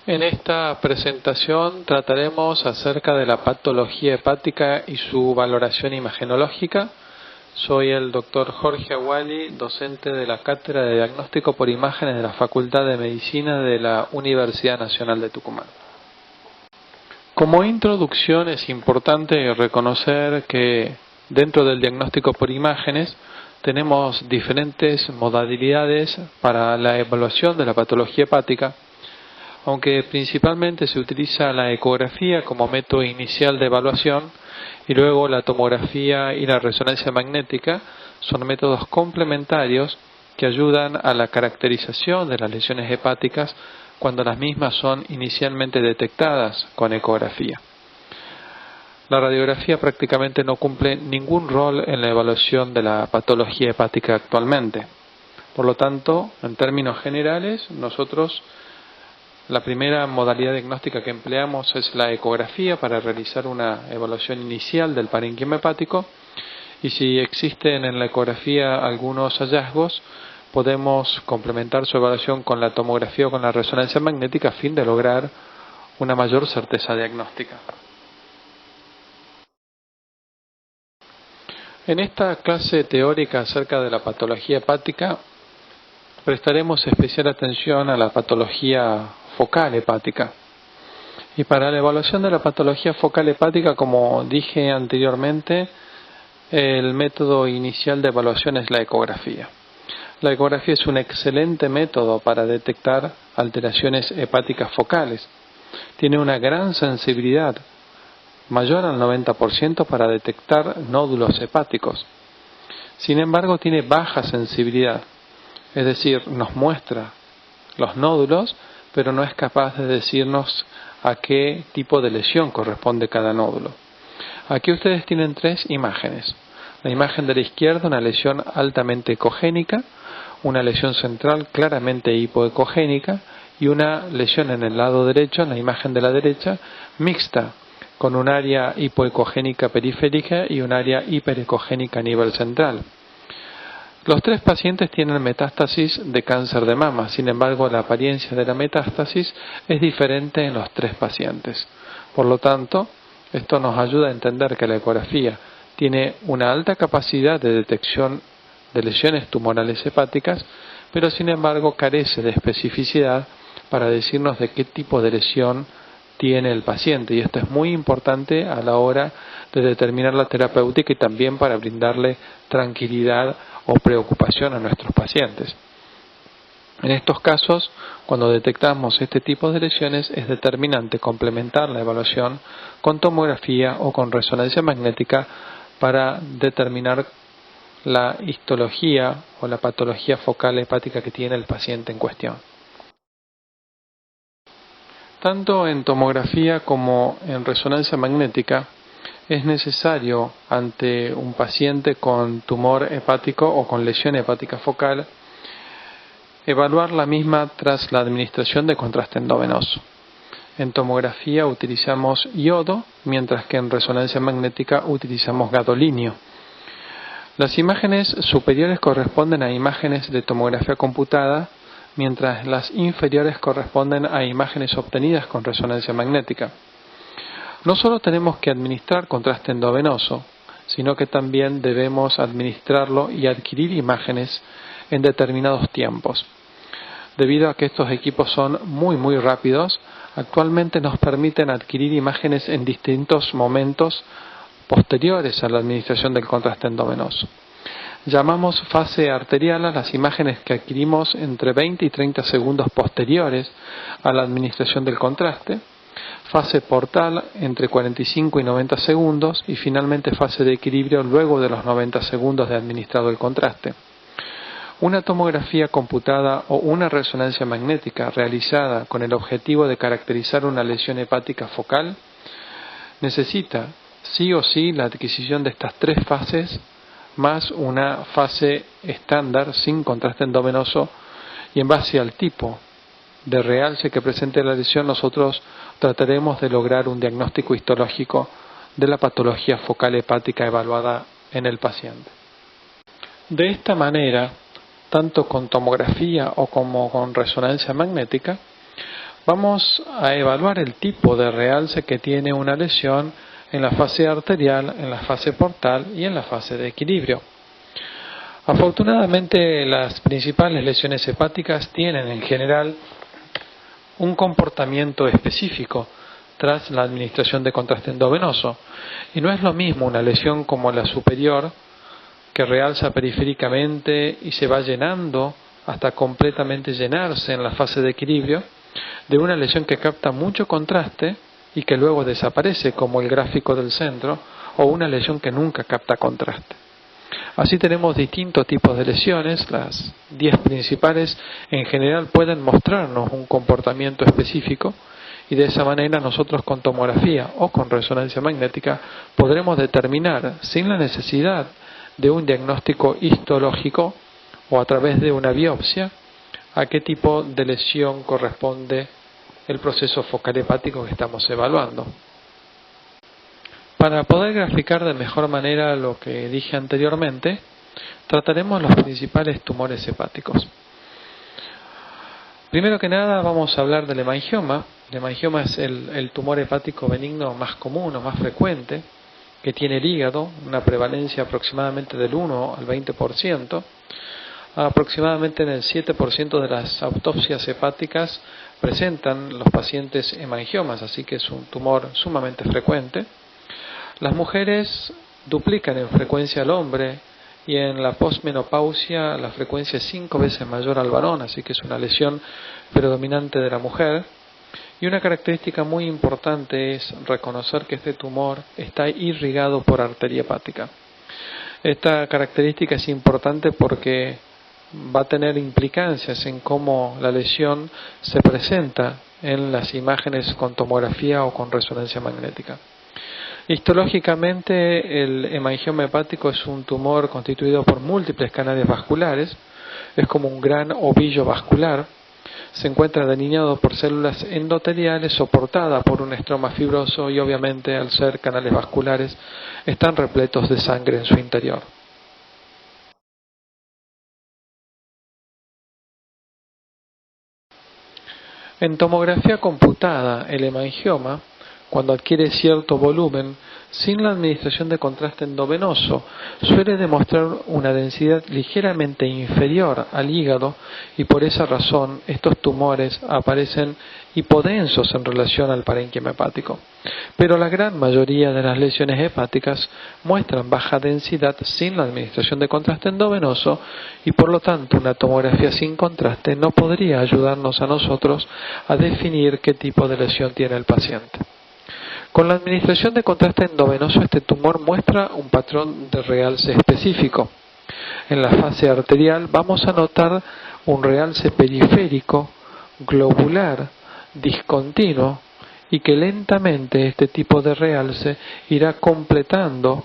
En esta presentación trataremos acerca de la patología hepática y su valoración imagenológica. Soy el doctor Jorge Aguali, docente de la Cátedra de Diagnóstico por Imágenes de la Facultad de Medicina de la Universidad Nacional de Tucumán. Como introducción es importante reconocer que dentro del diagnóstico por imágenes tenemos diferentes modalidades para la evaluación de la patología hepática, aunque principalmente se utiliza la ecografía como método inicial de evaluación y luego la tomografía y la resonancia magnética son métodos complementarios que ayudan a la caracterización de las lesiones hepáticas cuando las mismas son inicialmente detectadas con ecografía. La radiografía prácticamente no cumple ningún rol en la evaluación de la patología hepática actualmente. Por lo tanto, en términos generales, la primera modalidad diagnóstica que empleamos es la ecografía para realizar una evaluación inicial del parénquima hepático, y si existen en la ecografía algunos hallazgos, podemos complementar su evaluación con la tomografía o con la resonancia magnética a fin de lograr una mayor certeza diagnóstica. En esta clase teórica acerca de la patología hepática, prestaremos especial atención a la patología focal hepática. Y para la evaluación de la patología focal hepática, como dije anteriormente, el método inicial de evaluación es la ecografía. La ecografía es un excelente método para detectar alteraciones hepáticas focales. Tiene una gran sensibilidad, mayor al 90% para detectar nódulos hepáticos. Sin embargo, tiene baja sensibilidad, es decir, nos muestra los nódulos, pero no es capaz de decirnos a qué tipo de lesión corresponde cada nódulo. Aquí ustedes tienen tres imágenes. La imagen de la izquierda, una lesión altamente ecogénica, una lesión central claramente hipoecogénica y una lesión en el lado derecho, en la imagen de la derecha, mixta, con un área hipoecogénica periférica y un área hiperecogénica a nivel central. Los tres pacientes tienen metástasis de cáncer de mama, sin embargo la apariencia de la metástasis es diferente en los tres pacientes. Por lo tanto, esto nos ayuda a entender que la ecografía tiene una alta capacidad de detección de lesiones tumorales hepáticas, pero sin embargo carece de especificidad para decirnos de qué tipo de lesión tiene el paciente, y esto es muy importante a la hora de determinar la terapéutica y también para brindarle tranquilidad o preocupación a nuestros pacientes. En estos casos, cuando detectamos este tipo de lesiones, es determinante complementar la evaluación con tomografía o con resonancia magnética para determinar la histología o la patología focal hepática que tiene el paciente en cuestión. Tanto en tomografía como en resonancia magnética es necesario, ante un paciente con tumor hepático o con lesión hepática focal, evaluar la misma tras la administración de contraste endovenoso. En tomografía utilizamos iodo, mientras que en resonancia magnética utilizamos gadolinio. Las imágenes superiores corresponden a imágenes de tomografía computada, mientras las inferiores corresponden a imágenes obtenidas con resonancia magnética. No solo tenemos que administrar contraste endovenoso, sino que también debemos administrarlo y adquirir imágenes en determinados tiempos. Debido a que estos equipos son muy rápidos, actualmente nos permiten adquirir imágenes en distintos momentos posteriores a la administración del contraste endovenoso. Llamamos fase arterial a las imágenes que adquirimos entre 20 y 30 segundos posteriores a la administración del contraste, fase portal entre 45 y 90 segundos y finalmente fase de equilibrio luego de los 90 segundos de administrado el contraste. Una tomografía computada o una resonancia magnética realizada con el objetivo de caracterizar una lesión hepática focal necesita sí o sí la adquisición de estas tres fases más una fase estándar sin contraste endovenoso, y en base al tipo de realce que presente la lesión nosotros trataremos de lograr un diagnóstico histológico de la patología focal hepática evaluada en el paciente. De esta manera, tanto con tomografía o como con resonancia magnética, Vamos a evaluar el tipo de realce que tiene una lesión en la fase arterial, en la fase portal y en la fase de equilibrio. Afortunadamente, las principales lesiones hepáticas tienen en general un comportamiento específico tras la administración de contraste endovenoso, y no es lo mismo una lesión como la superior, que realza periféricamente y se va llenando hasta completamente llenarse en la fase de equilibrio, de una lesión que capta mucho contraste y que luego desaparece, como el gráfico del centro, o una lesión que nunca capta contraste. Así tenemos distintos tipos de lesiones. Las 10 principales en general pueden mostrarnos un comportamiento específico, y de esa manera nosotros con tomografía o con resonancia magnética podremos determinar, sin la necesidad de un diagnóstico histológico o a través de una biopsia, a qué tipo de lesión corresponde el proceso focal hepático que estamos evaluando. Para poder graficar de mejor manera lo que dije anteriormente, trataremos los principales tumores hepáticos. Primero que nada vamos a hablar del hemangioma. El hemangioma es el tumor hepático benigno más común o más frecuente, que tiene el hígado, una prevalencia aproximadamente del 1 al 20%. Aproximadamente en el 7% de las autopsias hepáticas presentan los pacientes hemangiomas, así que es un tumor sumamente frecuente. Las mujeres duplican en frecuencia al hombre, y en la posmenopausia la frecuencia es 5 veces mayor al varón, así que es una lesión predominante de la mujer. Y una característica muy importante es reconocer que este tumor está irrigado por arteria hepática. Esta característica es importante porque va a tener implicancias en cómo la lesión se presenta en las imágenes con tomografía o con resonancia magnética. Histológicamente, el hemangioma hepático es un tumor constituido por múltiples canales vasculares. Es como un gran ovillo vascular. Se encuentra delineado por células endoteliales, soportada por un estroma fibroso, y obviamente, al ser canales vasculares, están repletos de sangre en su interior. En tomografía computada, el hemangioma, cuando adquiere cierto volumen, sin la administración de contraste endovenoso, suele demostrar una densidad ligeramente inferior al hígado, y por esa razón estos tumores aparecen hipodensos en relación al parénquima hepático. Pero la gran mayoría de las lesiones hepáticas muestran baja densidad sin la administración de contraste endovenoso, y por lo tanto una tomografía sin contraste no podría ayudarnos a nosotros a definir qué tipo de lesión tiene el paciente. Con la administración de contraste endovenoso, este tumor muestra un patrón de realce específico. En la fase arterial vamos a notar un realce periférico, globular, discontinuo, y que lentamente este tipo de realce irá completando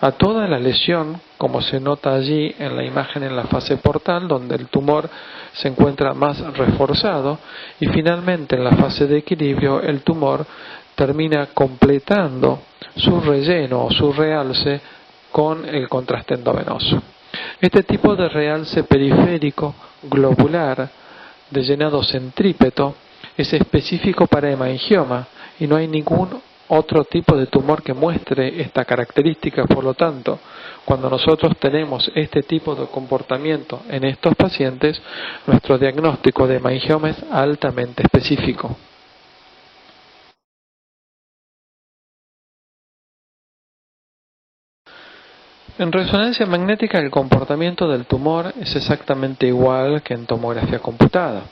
a toda la lesión, como se nota allí en la imagen en la fase portal, donde el tumor se encuentra más reforzado, y finalmente en la fase de equilibrio el tumor termina completando su relleno o su realce con el contraste endovenoso. Este tipo de realce periférico, globular, de llenado centrípeto, es específico para hemangioma, y no hay ningún otro tipo de tumor que muestre esta característica. Por lo tanto, cuando nosotros tenemos este tipo de comportamiento en estos pacientes, nuestro diagnóstico de hemangioma es altamente específico. En resonancia magnética, el comportamiento del tumor es exactamente igual que en tomografía computada.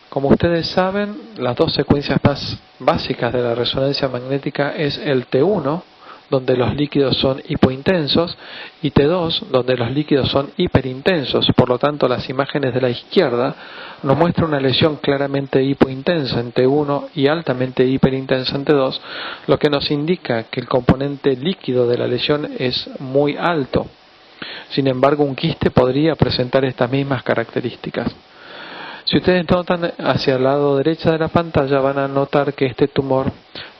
Como ustedes saben, las dos secuencias más básicas de la resonancia magnética es el T1, donde los líquidos son hipointensos, y T2, donde los líquidos son hiperintensos. Por lo tanto, las imágenes de la izquierda nos muestran una lesión claramente hipointensa en T1 y altamente hiperintensa en T2, lo que nos indica que el componente líquido de la lesión es muy alto. Sin embargo, un quiste podría presentar estas mismas características. Si ustedes notan hacia el lado derecho de la pantalla, van a notar que este tumor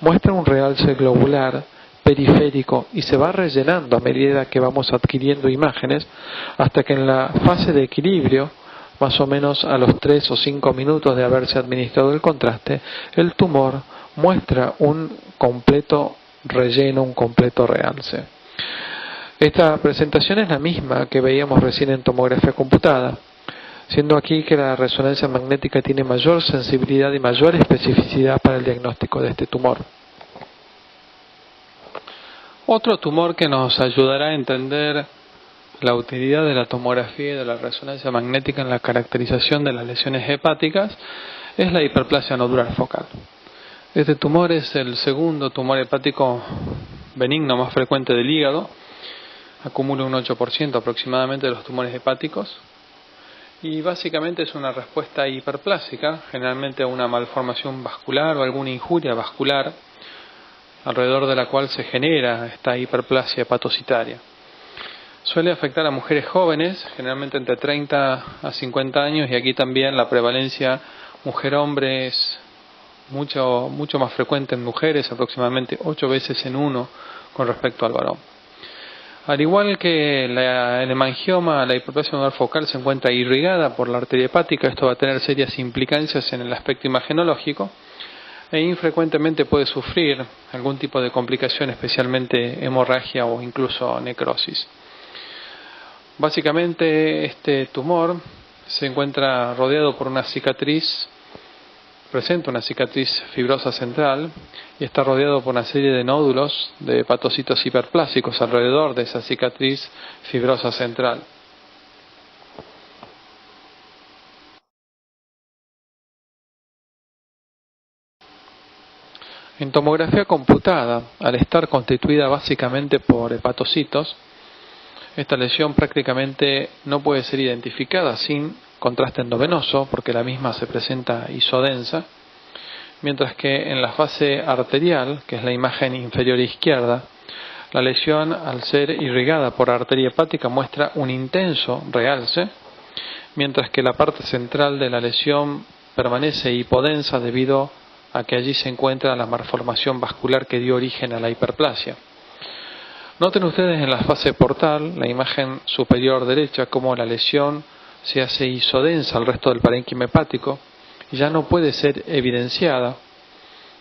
muestra un realce globular periférico y se va rellenando a medida que vamos adquiriendo imágenes, hasta que en la fase de equilibrio más o menos a los 3 o 5 minutos de haberse administrado el contraste, el tumor muestra un completo relleno, un completo realce. Esta presentación es la misma que veíamos recién en tomografía computada, siendo aquí que la resonancia magnética tiene mayor sensibilidad y mayor especificidad para el diagnóstico de este tumor. Otro tumor que nos ayudará a entender la utilidad de la tomografía y de la resonancia magnética en la caracterización de las lesiones hepáticas es la hiperplasia nodular focal. Este tumor es el segundo tumor hepático benigno más frecuente del hígado, acumula un 8% aproximadamente de los tumores hepáticos y básicamente es una respuesta hiperplásica, generalmente a una malformación vascular o alguna injuria vascular alrededor de la cual se genera esta hiperplasia hepatocitaria. Suele afectar a mujeres jóvenes, generalmente entre 30 a 50 años, y aquí también la prevalencia mujer-hombre es mucho más frecuente en mujeres, aproximadamente 8 veces en 1 con respecto al varón. Al igual que el hemangioma, la hiperplasia nodular focal se encuentra irrigada por la arteria hepática. Esto va a tener serias implicancias en el aspecto imagenológico e infrecuentemente puede sufrir algún tipo de complicación, especialmente hemorragia o incluso necrosis. Básicamente este tumor se encuentra rodeado por una cicatriz, presenta una cicatriz fibrosa central y está rodeado por una serie de nódulos de hepatocitos hiperplásicos alrededor de esa cicatriz fibrosa central. En tomografía computada, al estar constituida básicamente por hepatocitos, esta lesión prácticamente no puede ser identificada sin contraste endovenoso porque la misma se presenta isodensa, mientras que en la fase arterial, que es la imagen inferior izquierda, la lesión al ser irrigada por arteria hepática muestra un intenso realce, mientras que la parte central de la lesión permanece hipodensa debido a que allí se encuentra la malformación vascular que dio origen a la hiperplasia. Noten ustedes en la fase portal, la imagen superior derecha, cómo la lesión se hace isodensa al resto del parénquima hepático y ya no puede ser evidenciada.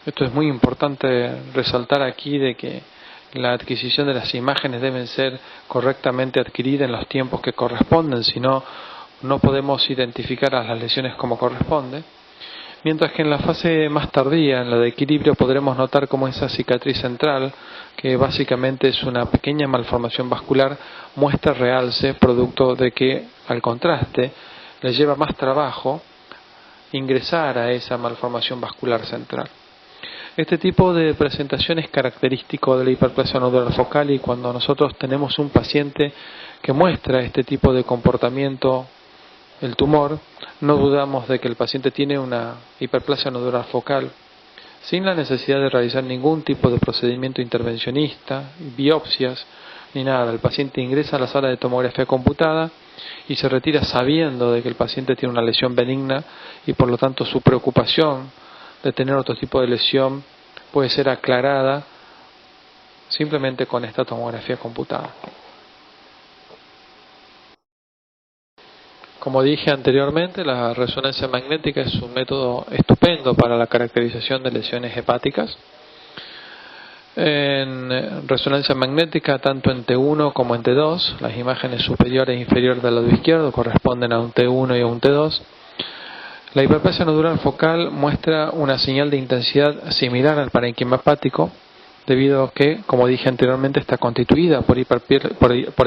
Esto es muy importante resaltar aquí, de que la adquisición de las imágenes deben ser correctamente adquiridas en los tiempos que corresponden, si no, no podemos identificar a las lesiones como corresponde. Mientras que en la fase más tardía, en la de equilibrio, podremos notar cómo esa cicatriz central, que básicamente es una pequeña malformación vascular, muestra realce, producto de que, al contraste, le lleva más trabajo ingresar a esa malformación vascular central. Este tipo de presentación es característico de la hiperplasia nodular focal, y cuando nosotros tenemos un paciente que muestra este tipo de comportamiento, el tumor, no dudamos de que el paciente tiene una hiperplasia nodular focal, sin la necesidad de realizar ningún tipo de procedimiento intervencionista, biopsias, ni nada. El paciente ingresa a la sala de tomografía computada y se retira sabiendo de que el paciente tiene una lesión benigna, y por lo tanto su preocupación de tener otro tipo de lesión puede ser aclarada simplemente con esta tomografía computada. Como dije anteriormente, la resonancia magnética es un método estupendo para la caracterización de lesiones hepáticas. En resonancia magnética, tanto en T1 como en T2, las imágenes superior e inferior del lado izquierdo corresponden a un T1 y a un T2. La hiperplasia nodular focal muestra una señal de intensidad similar al parénquima hepático, debido a que, como dije anteriormente, está constituida por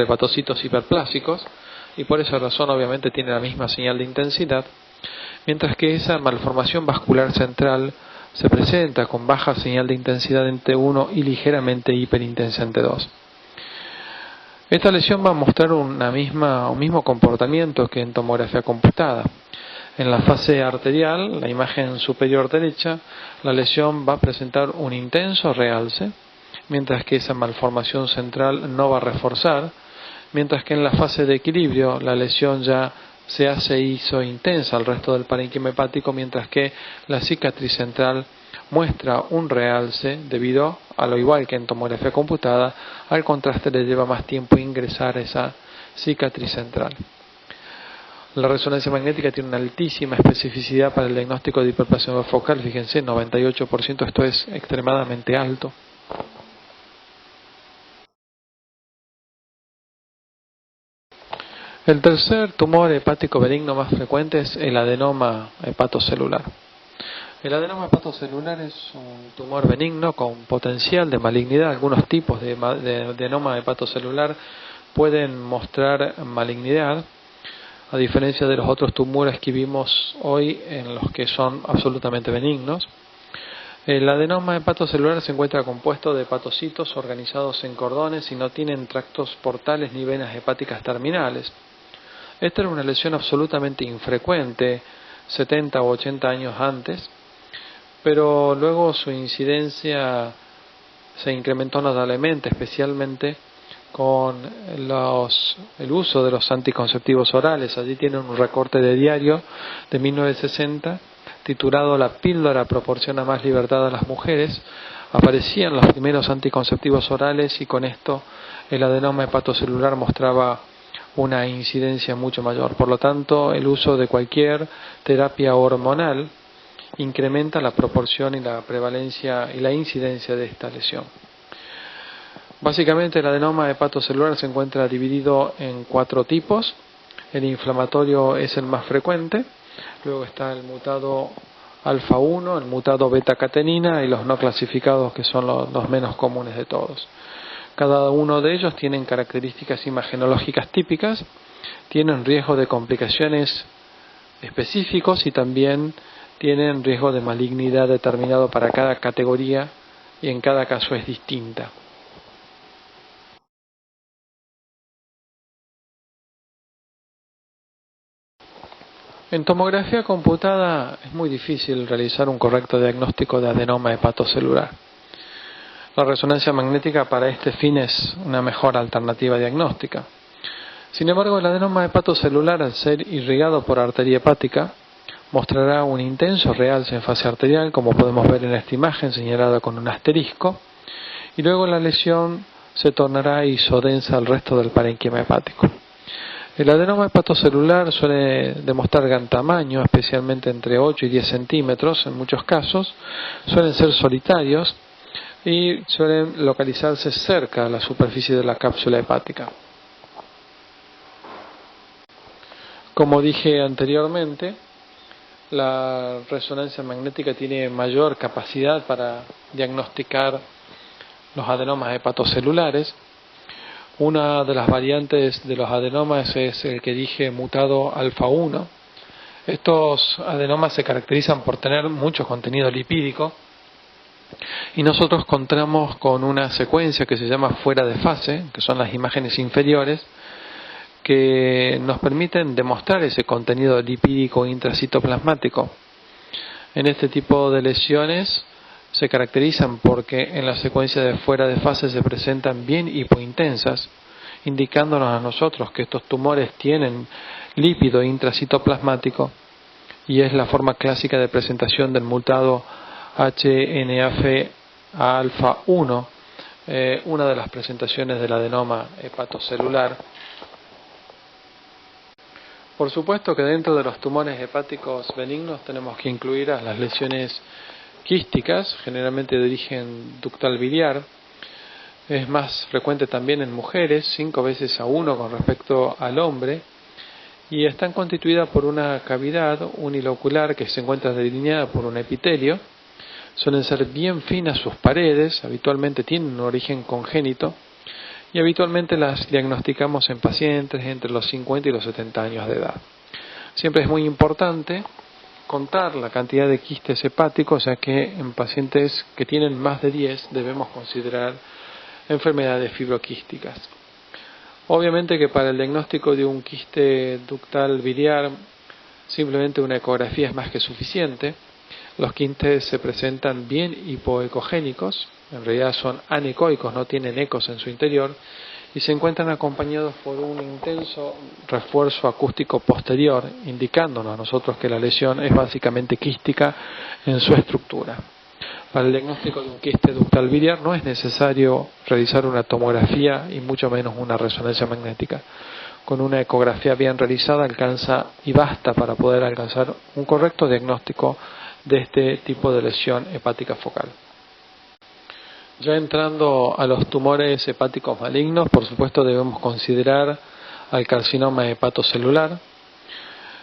hepatocitos hiperplásicos, y por esa razón obviamente tiene la misma señal de intensidad, mientras que esa malformación vascular central se presenta con baja señal de intensidad en T1 y ligeramente hiperintensa en T2. Esta lesión va a mostrar un mismo comportamiento que en tomografía computada. En la fase arterial, la imagen superior derecha, la lesión va a presentar un intenso realce, mientras que esa malformación central no va a reforzar, mientras que en la fase de equilibrio la lesión ya se hace isointensa al resto del parénquima hepático, mientras que la cicatriz central muestra un realce debido a, lo igual que en tomografía computada, al contraste le lleva más tiempo ingresar esa cicatriz central. La resonancia magnética tiene una altísima especificidad para el diagnóstico de hiperplasia focal, fíjense, 98%, esto es extremadamente alto. El tercer tumor hepático benigno más frecuente es el adenoma hepatocelular. El adenoma hepatocelular es un tumor benigno con potencial de malignidad. Algunos tipos de adenoma hepatocelular pueden mostrar malignidad, a diferencia de los otros tumores que vimos hoy en los que son absolutamente benignos. El adenoma hepatocelular se encuentra compuesto de hepatocitos organizados en cordones y no tienen tractos portales ni venas hepáticas terminales. Esta era una lesión absolutamente infrecuente 70 o 80 años antes, pero luego su incidencia se incrementó notablemente, especialmente con el uso de los anticonceptivos orales. Allí tienen un recorte de diario de 1960 titulado "La píldora proporciona más libertad a las mujeres". Aparecían los primeros anticonceptivos orales y con esto el adenoma hepatocelular mostraba una incidencia mucho mayor. Por lo tanto, el uso de cualquier terapia hormonal incrementa la proporción y la prevalencia y la incidencia de esta lesión. Básicamente, el adenoma hepatocelular se encuentra dividido en 4 tipos. El inflamatorio es el más frecuente, luego está el mutado alfa 1, el mutado beta-catenina y los no clasificados, que son los menos comunes de todos. Cada uno de ellos tienen características imagenológicas típicas, tienen riesgo de complicaciones específicos y también tienen riesgo de malignidad determinado para cada categoría y en cada caso es distinta. En tomografía computada es muy difícil realizar un correcto diagnóstico de adenoma hepatocelular. La resonancia magnética para este fin es una mejor alternativa diagnóstica. Sin embargo, el adenoma hepatocelular, al ser irrigado por arteria hepática, mostrará un intenso realce en fase arterial, como podemos ver en esta imagen señalada con un asterisco, y luego la lesión se tornará isodensa al resto del parenquima hepático. El adenoma hepatocelular suele demostrar gran tamaño, especialmente entre 8 y 10 centímetros en muchos casos, suelen ser solitarios y suelen localizarse cerca de la superficie de la cápsula hepática. Como dije anteriormente, la resonancia magnética tiene mayor capacidad para diagnosticar los adenomas hepatocelulares. Una de las variantes de los adenomas es el que dije mutado alfa 1. Estos adenomas se caracterizan por tener mucho contenido lipídico y nosotros contamos con una secuencia que se llama fuera de fase, que son las imágenes inferiores, que nos permiten demostrar ese contenido lipídico intracitoplasmático. En este tipo de lesiones se caracterizan porque en la secuencia de fuera de fase se presentan bien hipointensas, indicándonos a nosotros que estos tumores tienen lípido intracitoplasmático y es la forma clásica de presentación del mutado HNF alfa 1, una de las presentaciones del adenoma hepatocelular. Por supuesto que dentro de los tumores hepáticos benignos tenemos que incluir a las lesiones quísticas, generalmente de origen ductal biliar. Es más frecuente también en mujeres, 5 veces a 1 con respecto al hombre, y están constituidas por una cavidad unilocular que se encuentra delineada por un epitelio. Suelen ser bien finas sus paredes, habitualmente tienen un origen congénito, y habitualmente las diagnosticamos en pacientes entre los 50 y los 70 años de edad. Siempre es muy importante contar la cantidad de quistes hepáticos, ya que en pacientes que tienen más de 10 debemos considerar enfermedades fibroquísticas. Obviamente que para el diagnóstico de un quiste ductal biliar simplemente una ecografía es más que suficiente. Los quistes se presentan bien hipoecogénicos, en realidad son anecoicos, no tienen ecos en su interior, y se encuentran acompañados por un intenso refuerzo acústico posterior, indicándonos a nosotros que la lesión es básicamente quística en su estructura. Para el diagnóstico de un quiste ductal biliar no es necesario realizar una tomografía y mucho menos una resonancia magnética. con una ecografía bien realizada alcanza y basta para poder alcanzar un correcto diagnóstico de este tipo de lesión hepática focal. Ya entrando a los tumores hepáticos malignos, por supuesto debemos considerar al carcinoma hepatocelular.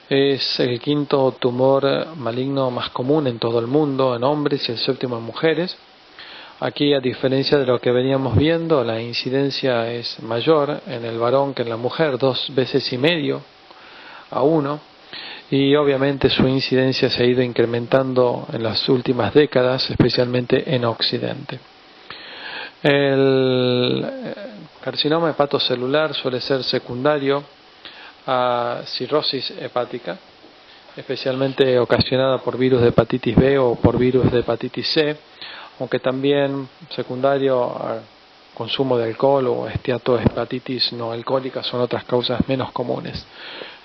Es el quinto tumor maligno más común en todo el mundo, en hombres, y el séptimo en mujeres. Aquí, a diferencia de lo que veníamos viendo, la incidencia es mayor en el varón que en la mujer, 2,5 veces a 1, y obviamente su incidencia se ha ido incrementando en las últimas décadas, especialmente en Occidente. El carcinoma hepatocelular suele ser secundario a cirrosis hepática, especialmente ocasionada por virus de hepatitis B o por virus de hepatitis C, aunque también secundario al consumo de alcohol o esteatohepatitis no alcohólica son otras causas menos comunes.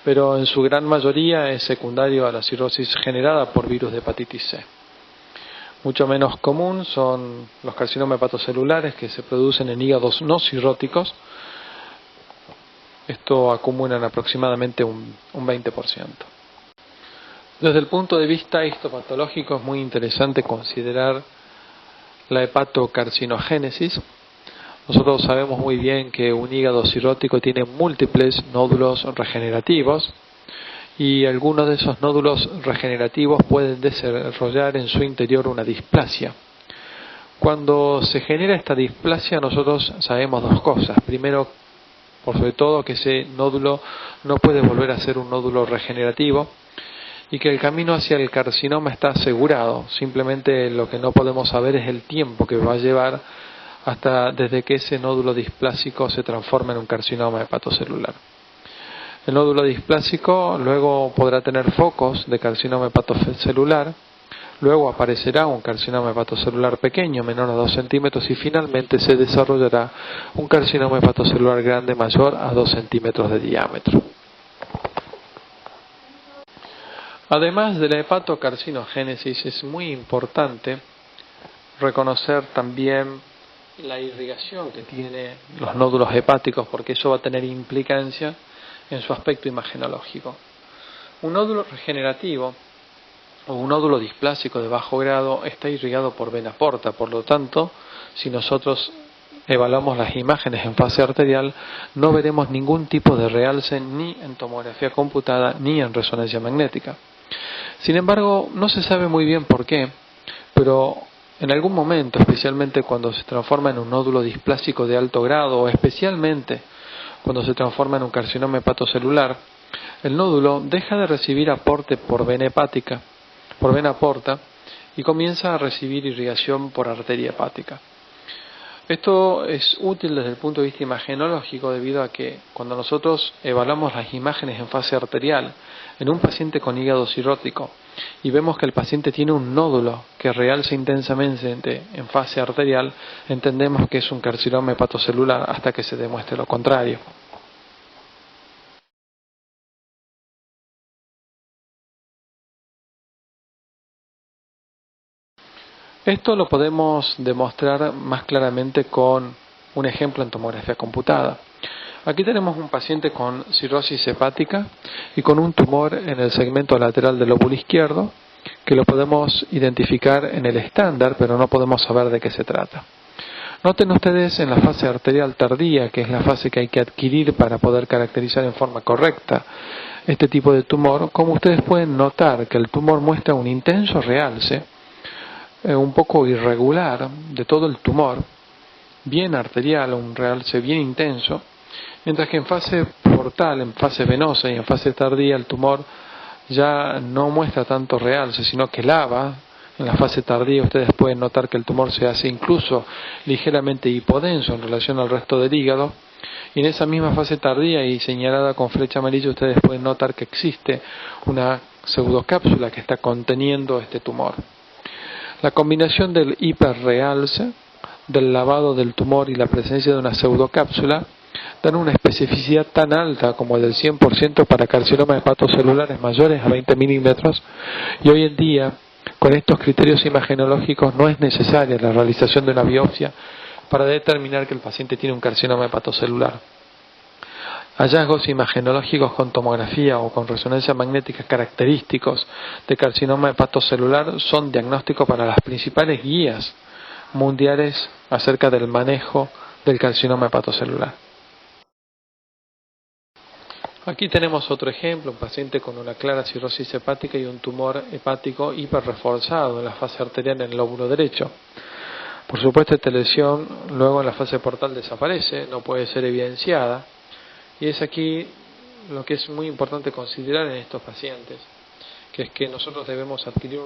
Pero en su gran mayoría es secundario a la cirrosis generada por virus de hepatitis C. Mucho menos común son los carcinomas hepatocelulares que se producen en hígados no cirróticos. Esto acumulan aproximadamente un 20%. Desde el punto de vista histopatológico es muy interesante considerar la hepatocarcinogénesis. Nosotros sabemos muy bien que un hígado cirrótico tiene múltiples nódulos regenerativos y algunos de esos nódulos regenerativos pueden desarrollar en su interior una displasia. Cuando se genera esta displasia nosotros sabemos dos cosas. Primero, por sobre todo, que ese nódulo no puede volver a ser un nódulo regenerativo y que el camino hacia el carcinoma está asegurado. Simplemente lo que no podemos saber es el tiempo que va a llevar hasta desde que ese nódulo displásico se transforma en un carcinoma hepatocelular. El nódulo displásico luego podrá tener focos de carcinoma hepatocelular, luego aparecerá un carcinoma hepatocelular pequeño, menor a 2 centímetros, y finalmente se desarrollará un carcinoma hepatocelular grande mayor a 2 centímetros de diámetro. Además de la hepatocarcinogénesis, es muy importante reconocer también la irrigación que tienen los nódulos hepáticos, porque eso va a tener implicancia en su aspecto imagenológico. Un nódulo regenerativo o un nódulo displásico de bajo grado está irrigado por vena porta, por lo tanto, si nosotros evaluamos las imágenes en fase arterial, no veremos ningún tipo de realce ni en tomografía computada ni en resonancia magnética. Sin embargo, no se sabe muy bien por qué, pero en algún momento, especialmente cuando se transforma en un nódulo displásico de alto grado o especialmente cuando se transforma en un carcinoma hepatocelular, el nódulo deja de recibir aporte por vena hepática, por vena porta, y comienza a recibir irrigación por arteria hepática. Esto es útil desde el punto de vista imagenológico debido a que cuando nosotros evaluamos las imágenes en fase arterial en un paciente con hígado cirrótico y vemos que el paciente tiene un nódulo que realza intensamente en fase arterial, entendemos que es un carcinoma hepatocelular hasta que se demuestre lo contrario. Esto lo podemos demostrar más claramente con un ejemplo en tomografía computada. Aquí tenemos un paciente con cirrosis hepática y con un tumor en el segmento lateral del lóbulo izquierdo, que lo podemos identificar en el estándar, pero no podemos saber de qué se trata. Noten ustedes en la fase arterial tardía, que es la fase que hay que adquirir para poder caracterizar en forma correcta este tipo de tumor, como ustedes pueden notar que el tumor muestra un intenso realce, un poco irregular de todo el tumor, bien arterial, un realce bien intenso, mientras que en fase portal, en fase venosa y en fase tardía el tumor ya no muestra tanto realce, sino que lava. En la fase tardía ustedes pueden notar que el tumor se hace incluso ligeramente hipodenso en relación al resto del hígado, y en esa misma fase tardía y señalada con flecha amarilla ustedes pueden notar que existe una pseudocápsula que está conteniendo este tumor. La combinación del hiperrealce, del lavado del tumor y la presencia de una pseudocápsula dan una especificidad tan alta como del 100% para carcinomas hepatocelulares mayores a 20 milímetros, y hoy en día con estos criterios imagenológicos no es necesaria la realización de una biopsia para determinar que el paciente tiene un carcinoma hepatocelular. Hallazgos imagenológicos con tomografía o con resonancia magnética característicos de carcinoma hepatocelular son diagnósticos para las principales guías mundiales acerca del manejo del carcinoma hepatocelular. Aquí tenemos otro ejemplo, un paciente con una clara cirrosis hepática y un tumor hepático hiperreforzado en la fase arterial en el lóbulo derecho. Por supuesto, esta lesión luego en la fase portal desaparece, no puede ser evidenciada, y es aquí lo que es muy importante considerar en estos pacientes, que es que nosotros debemos adquirir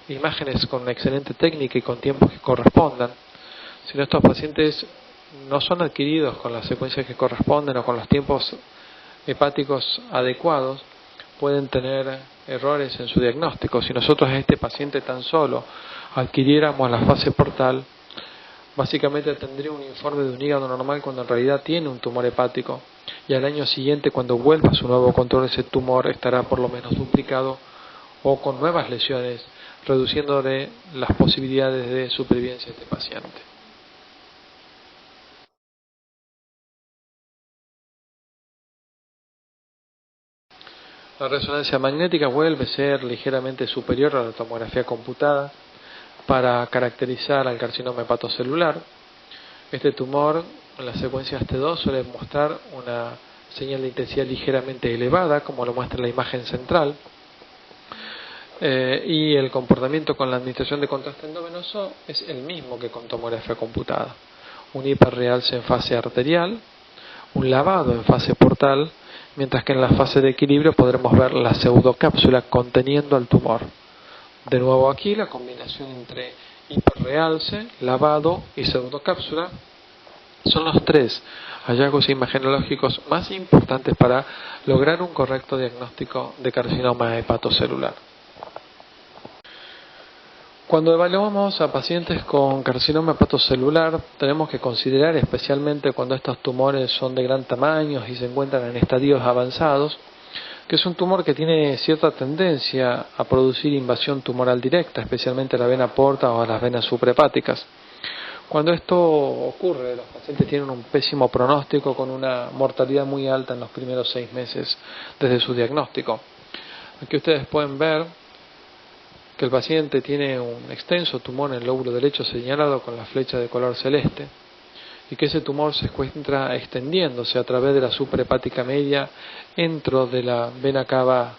imágenes con una excelente técnica y con tiempos que correspondan. Si nuestros pacientes no son adquiridos con las secuencias que corresponden o con los tiempos hepáticos adecuados, pueden tener errores en su diagnóstico. Si nosotros a este paciente tan solo adquiriéramos la fase portal, básicamente tendría un informe de un hígado normal cuando en realidad tiene un tumor hepático, y al año siguiente, cuando vuelva a su nuevo control, ese tumor estará por lo menos duplicado o con nuevas lesiones, reduciéndole las posibilidades de supervivencia de este paciente. La resonancia magnética vuelve a ser ligeramente superior a la tomografía computada para caracterizar al carcinoma hepatocelular. Este tumor en las secuencias T2 suele mostrar una señal de intensidad ligeramente elevada, como lo muestra la imagen central, y el comportamiento con la administración de contraste endovenoso es el mismo que con tomografía computada. Un hiperrealce en fase arterial, un lavado en fase portal, mientras que en la fase de equilibrio podremos ver la pseudocápsula conteniendo al tumor. De nuevo aquí la combinación entre hiperrealce, lavado y pseudocápsula son los tres hallazgos imagenológicos más importantes para lograr un correcto diagnóstico de carcinoma hepatocelular. Cuando evaluamos a pacientes con carcinoma hepatocelular, tenemos que considerar, especialmente cuando estos tumores son de gran tamaño y se encuentran en estadios avanzados, que es un tumor que tiene cierta tendencia a producir invasión tumoral directa, especialmente a la vena porta o a las venas suprahepáticas. Cuando esto ocurre, los pacientes tienen un pésimo pronóstico con una mortalidad muy alta en los primeros 6 meses desde su diagnóstico. Aquí ustedes pueden ver que el paciente tiene un extenso tumor en el lóbulo derecho señalado con la flecha de color celeste, y que ese tumor se encuentra extendiéndose a través de la suprahepática media dentro de la vena cava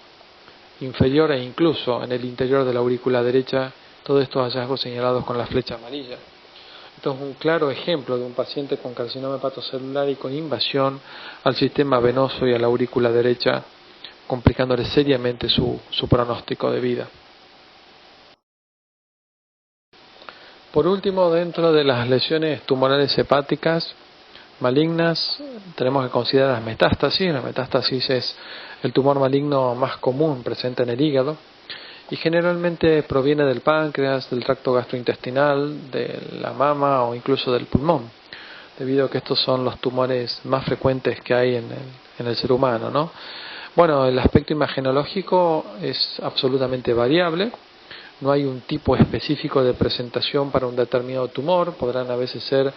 inferior e incluso en el interior de la aurícula derecha, todos estos hallazgos señalados con la flecha amarilla. Esto es un claro ejemplo de un paciente con carcinoma hepatocelular y con invasión al sistema venoso y a la aurícula derecha, complicándole seriamente su pronóstico de vida. Por último, dentro de las lesiones tumorales hepáticas malignas, tenemos que considerar las metástasis. La metástasis es el tumor maligno más común presente en el hígado y generalmente proviene del páncreas, del tracto gastrointestinal, de la mama o incluso del pulmón, debido a que estos son los tumores más frecuentes que hay en el ser humano, ¿no? Bueno, el aspecto imagenológico es absolutamente variable. No hay un tipo específico de presentación para un determinado tumor. Podrán a veces ser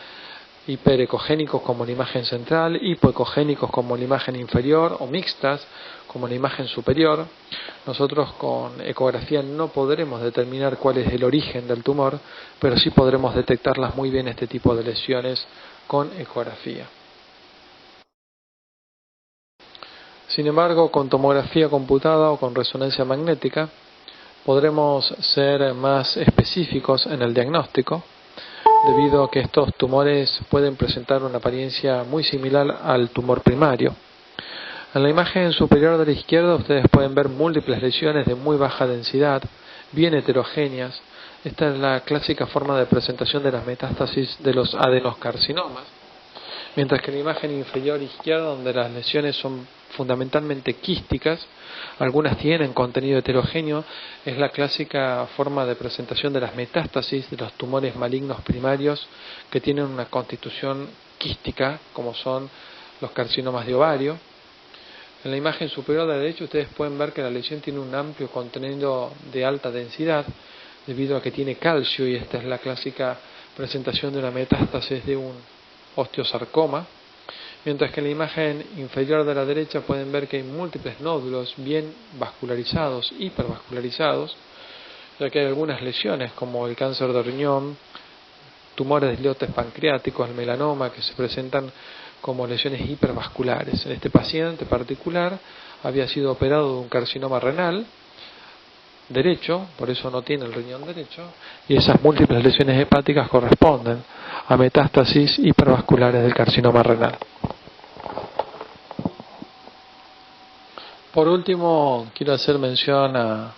hiperecogénicos como la imagen central, hipoecogénicos como la imagen inferior o mixtas como la imagen superior. Nosotros con ecografía no podremos determinar cuál es el origen del tumor, pero sí podremos detectarlas muy bien, este tipo de lesiones, con ecografía. Sin embargo, con tomografía computada o con resonancia magnética podremos ser más específicos en el diagnóstico, debido a que estos tumores pueden presentar una apariencia muy similar al tumor primario. En la imagen superior de la izquierda ustedes pueden ver múltiples lesiones de muy baja densidad, bien heterogéneas. Esta es la clásica forma de presentación de las metástasis de los adenoscarcinomas. Mientras que en la imagen inferior izquierda, donde las lesiones son fundamentalmente quísticas, algunas tienen contenido heterogéneo, es la clásica forma de presentación de las metástasis de los tumores malignos primarios que tienen una constitución quística, como son los carcinomas de ovario. En la imagen superior a la derecha ustedes pueden ver que la lesión tiene un amplio contenido de alta densidad, debido a que tiene calcio, y esta es la clásica presentación de una metástasis de un osteosarcoma. mientras que en la imagen inferior de la derecha pueden ver que hay múltiples nódulos bien vascularizados, hipervascularizados, ya que hay algunas lesiones como el cáncer de riñón, tumores de islotes pancreáticos, el melanoma, que se presentan como lesiones hipervasculares. En este paciente particular había sido operado de un carcinoma renal derecho, por eso no tiene el riñón derecho, y esas múltiples lesiones hepáticas corresponden a metástasis hipervasculares del carcinoma renal. Por último, quiero hacer mención a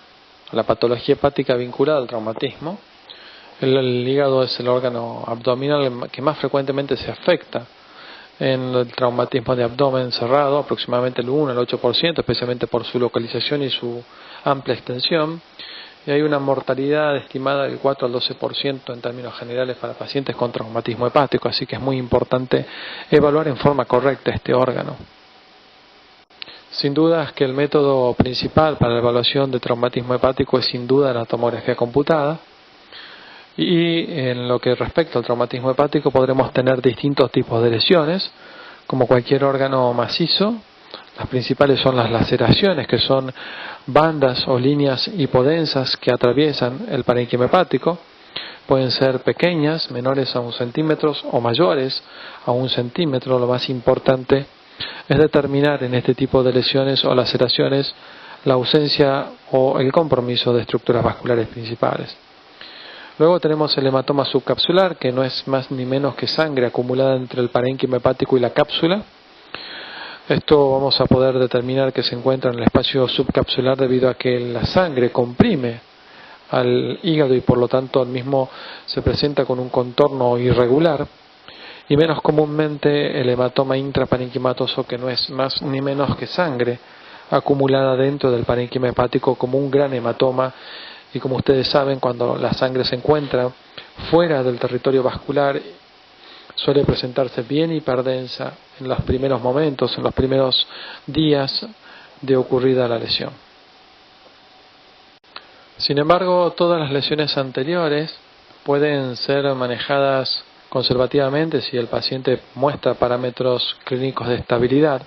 la patología hepática vinculada al traumatismo. El hígado es el órgano abdominal que más frecuentemente se afecta en el traumatismo de abdomen cerrado, aproximadamente el 1 al 8%, especialmente por su localización y su amplia extensión. Y hay una mortalidad estimada del 4 al 12% en términos generales para pacientes con traumatismo hepático, así que es muy importante evaluar en forma correcta este órgano. Sin duda es que el método principal para la evaluación de traumatismo hepático es sin duda la tomografía computada. Y en lo que respecta al traumatismo hepático podremos tener distintos tipos de lesiones, como cualquier órgano macizo. Las principales son las laceraciones, que son bandas o líneas hipodensas que atraviesan el parénquima hepático. Pueden ser pequeñas, menores a 1 centímetro o mayores a 1 centímetro. Lo más importante es determinar en este tipo de lesiones o laceraciones la ausencia o el compromiso de estructuras vasculares principales. Luego tenemos el hematoma subcapsular, que no es más ni menos que sangre acumulada entre el parénquima hepático y la cápsula. Esto vamos a poder determinar que se encuentra en el espacio subcapsular debido a que la sangre comprime al hígado y por lo tanto el mismo se presenta con un contorno irregular. Y menos comúnmente el hematoma intraparenquimatoso, que no es más ni menos que sangre acumulada dentro del parénquima hepático como un gran hematoma. Y como ustedes saben, cuando la sangre se encuentra fuera del territorio vascular, suele presentarse bien hiperdensa en los primeros momentos, en los primeros días de ocurrida la lesión. Sin embargo, todas las lesiones anteriores pueden ser manejadas conservativamente si el paciente muestra parámetros clínicos de estabilidad.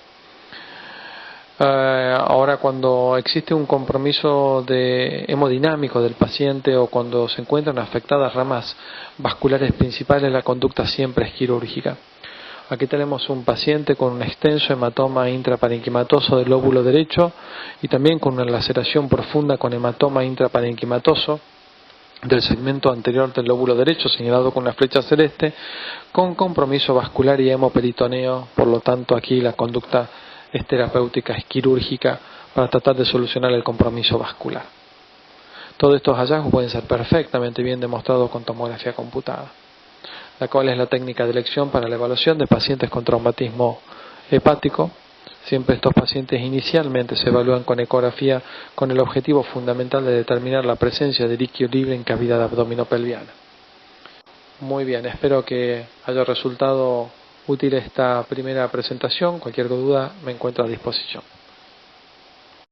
Ahora, cuando existe un compromiso hemodinámico del paciente o cuando se encuentran afectadas ramas vasculares principales, la conducta siempre es quirúrgica. Aquí tenemos un paciente con un extenso hematoma intraparenquimatoso del lóbulo derecho y también con una laceración profunda con hematoma intraparenquimatoso del segmento anterior del lóbulo derecho, señalado con una flecha celeste, con compromiso vascular y hemoperitoneo. Por lo tanto, aquí la conducta es terapéutica, es quirúrgica, para tratar de solucionar el compromiso vascular. Todos estos hallazgos pueden ser perfectamente bien demostrados con tomografía computada, la cual es la técnica de elección para la evaluación de pacientes con traumatismo hepático. Siempre estos pacientes inicialmente se evalúan con ecografía con el objetivo fundamental de determinar la presencia de líquido libre en cavidad abdominopelviana. Muy bien, espero que haya resultado útil esta primera presentación. Cualquier duda me encuentro a disposición.